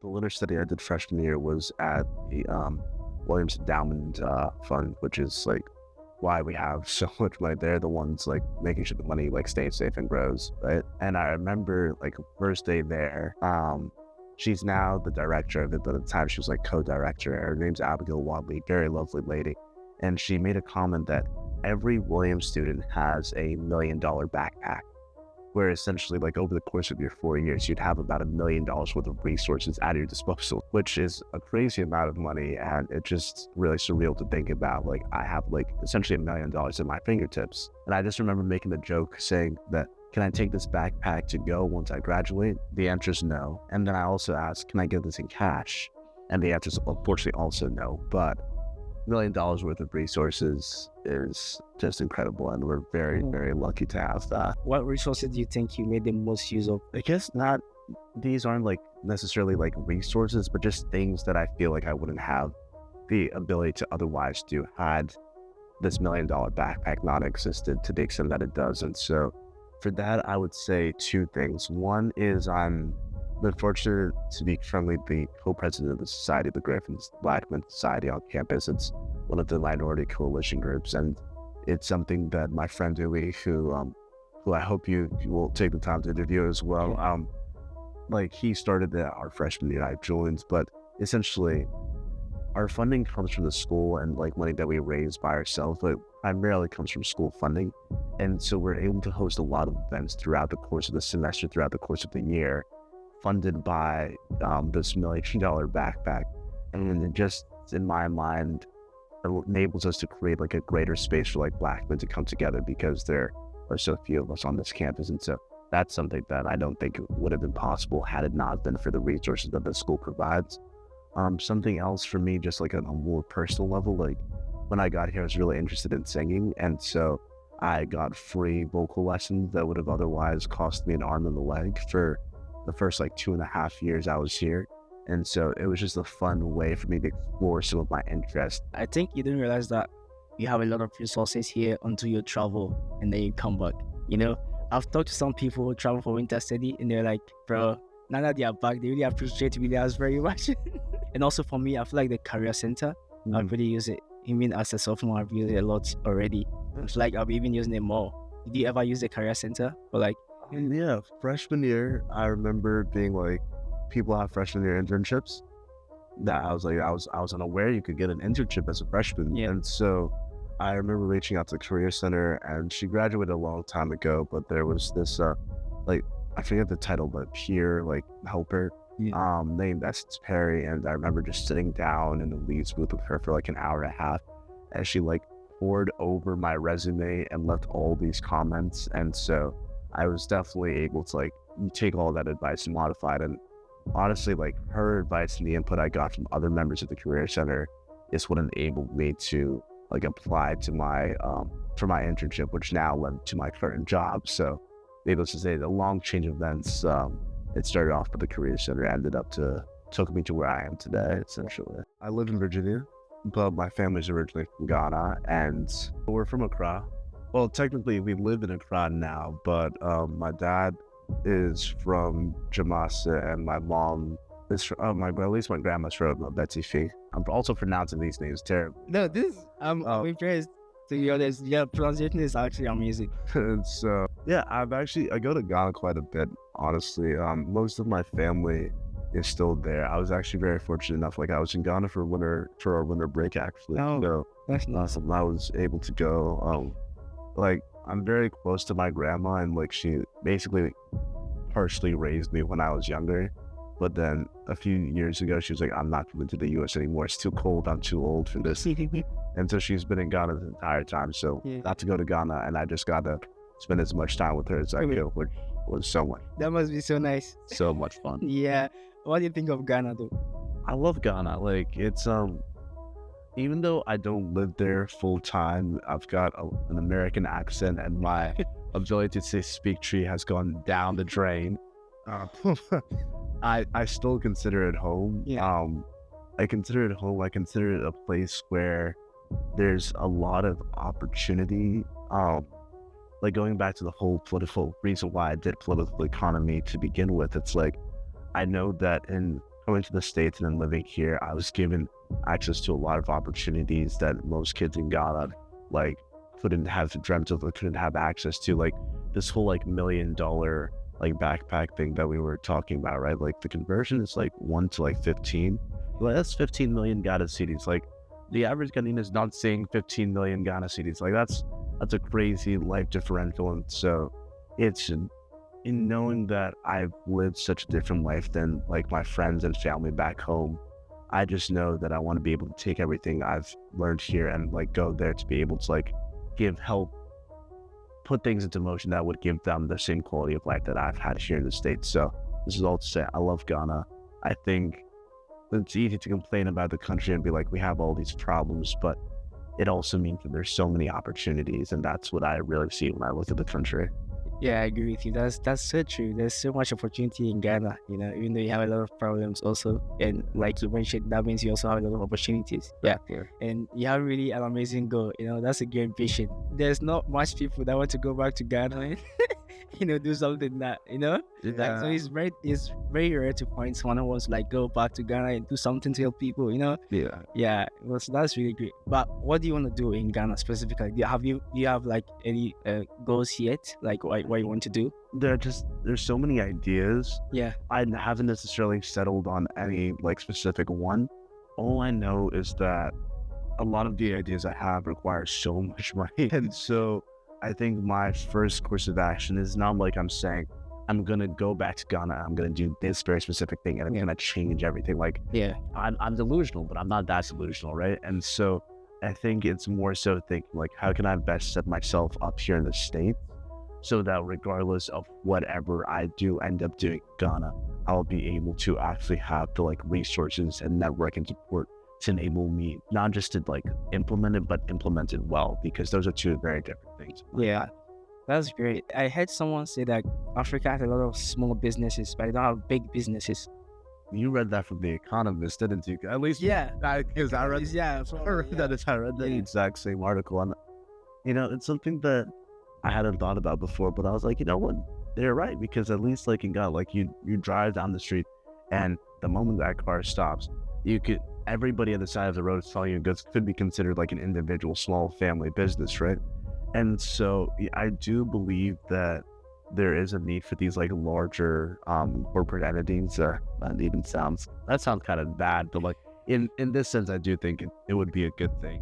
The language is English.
The winter study I did freshman year was at the Williams Endowment Fund, which is like why we have so much money. They're the ones like making sure the money like stays safe and grows, right? And I remember like first day there, she's now the director of it, but at the time she was like co-director. Her name's Abigail Wadley, very lovely lady. And she made a comment that every Williams student has $1 million backpack, where essentially like over the course of your 4 years, you'd have about $1 million worth of resources at your disposal, which is a crazy amount of money. And it's just really surreal to think about. Like I have like essentially $1 million at my fingertips. And I just remember making the joke saying that, can I take this backpack to go once I graduate? The answer is no. And then I also asked, can I get this in cash? And the answer is unfortunately also no. But $1 million worth of resources is just incredible, and we're very, very lucky to have that. What resources do you think you made the most use of? I guess not, these aren't like necessarily like resources, but just things that I feel like I wouldn't have the ability to otherwise do had this $1 million backpack not existed to the extent that it does. And so for that, I would say two things. One is I'm been fortunate to be currently the co-president of the Society of the Griffins Black Men's Society on campus. It's one of the minority coalition groups, and it's something that my friend Dewey, who I hope you will take the time to interview as well. Like he started that our freshman year, I joined, but essentially our funding comes from the school and like money that we raise by ourselves, but primarily comes from school funding. And so we're able to host a lot of events throughout the course of the semester, throughout the course of the year, funded by this $1 million backpack. And it just, in my mind, enables us to create like a greater space for like Black men to come together because there are so few of us on this campus. And so that's something that I don't think would have been possible had it not been for the resources that the school provides. Something else for me, just like on a more personal level, like when I got here, I was really interested in singing. And so I got free vocal lessons that would have otherwise cost me an arm and a leg for the first like 2.5 years I was here. And so it was just a fun way for me to explore some of my interests. I think you didn't realize that you have a lot of resources here until you travel and then you come back. You know, I've talked to some people who travel for winter study and they're like, bro, now that they are back, they really appreciate Williams very much. And also for me, I feel like the career center, I've really used it. Even as a sophomore, I've used it a lot already. It's like I'll be even using it more. Did you ever use the career center? Or like, yeah, freshman year, I remember being like, people have freshman year internships. That I was like, I was unaware you could get an internship as a freshman. Yeah. And so I remember reaching out to the Career Center, and she graduated a long time ago, but there was this, like, I forget the title, but peer, like, helper, named Essence Perry. And I remember just sitting down in the leads booth with her for like an hour and a half as she like poured over my resume and left all these comments. And so I was definitely able to like take all that advice and modify it. And honestly, like her advice and the input I got from other members of the Career Center is what enabled me to like apply to my for my internship, which now led to my current job. So needless to say, the long change of events, it started off with the Career Center, took me to where I am today, essentially. I live in Virginia, but my family's originally from Ghana, and we're from Accra. Well, technically we live in Accra now, but my dad is from Jamaica, and my mom is from, at least my grandma's from Betsy Fee. I'm also pronouncing these names terribly. no, this, I'm impressed. To be honest, your pronunciation is actually amazing. And so, yeah, I go to Ghana quite a bit, honestly. Most of my family is still there. I was actually very fortunate enough, like I was in Ghana for our winter break, actually. Oh, so that's nice. I was able to go, like, I'm very close to my grandma, and like she basically partially raised me when I was younger. But then a few years ago, she was like, I'm not coming to the US anymore. It's too cold. I'm too old for this. And so she's been in Ghana the entire time. So got to go to Ghana, and I just got to spend as much time with her as I could, which was so much. That must be so nice. So much fun. Yeah. What do you think of Ghana though? I love Ghana. Like it's even though I don't live there full time, I've got an American accent, and my ability to speak tree has gone down the drain. I still consider it home. Yeah. I consider it home. I consider it a place where there's a lot of opportunity. Like going back to the whole political reason why I did political economy to begin with, it's like I know that in coming to the States and then living here, I was given access to a lot of opportunities that most kids in Ghana like couldn't have dreamt of or couldn't have access to. Like this whole like $1 million like backpack thing that we were talking about, right? Like the conversion is like 1 to like 15. Like that's 15 million Ghana cedis. Like the average Ghanaian is not seeing 15 million Ghana cedis. Like that's a crazy life differential. And so it's in knowing that I've lived such a different life than like my friends and family back home, I just know that I want to be able to take everything I've learned here and like go there to be able to like help put things into motion that would give them the same quality of life that I've had here in the States. So this is all to say, I love Ghana. I think it's easy to complain about the country and be like, we have all these problems, but it also means that there's so many opportunities, and that's what I really see when I look at the country. Yeah, I agree with you. That's so true. There's so much opportunity in Ghana, even though you have a lot of problems also. And like you mentioned, that means you also have a lot of opportunities. Yeah. And you have really an amazing goal. That's a great vision. There's not much people that want to go back to Ghana and do something that. Like, so it's very rare to find someone who wants to like go back to Ghana and do something to help people. Yeah. Yeah, well, so that's really great. But what do you want to do in Ghana specifically? Do you have like any goals yet? Like what you want to do? There's so many ideas. Yeah. I haven't necessarily settled on any like specific one. All I know is that a lot of the ideas I have require so much money. And so I think my first course of action is not like I'm saying I'm going to go back to Ghana, I'm going to do this very specific thing, and I'm going to change everything. Like, Yeah. I'm delusional, but I'm not that delusional, right? And so I think it's more so thinking like, how can I best set myself up here in the States so that regardless of whatever I do end up doing in Ghana, I'll be able to actually have the like resources and network and support to enable me not just to like implement it, but implement it well, because those are two very different things. Yeah. That's great. I heard someone say that Africa has a lot of small businesses, but they don't have big businesses. You read that from The Economist, didn't you? At least Yeah. because I read Yeah. I read the exact same article, and it's something that I hadn't thought about before, but I was like, you know what, they're right, because at least like in Ghana, like you drive down the street, and the moment that car stops, everybody at the side of the road selling you goods could be considered like an individual small family business, right? And so I do believe that there is a need for these like larger corporate entities. That sounds kind of bad, but like in this sense, I do think it would be a good thing.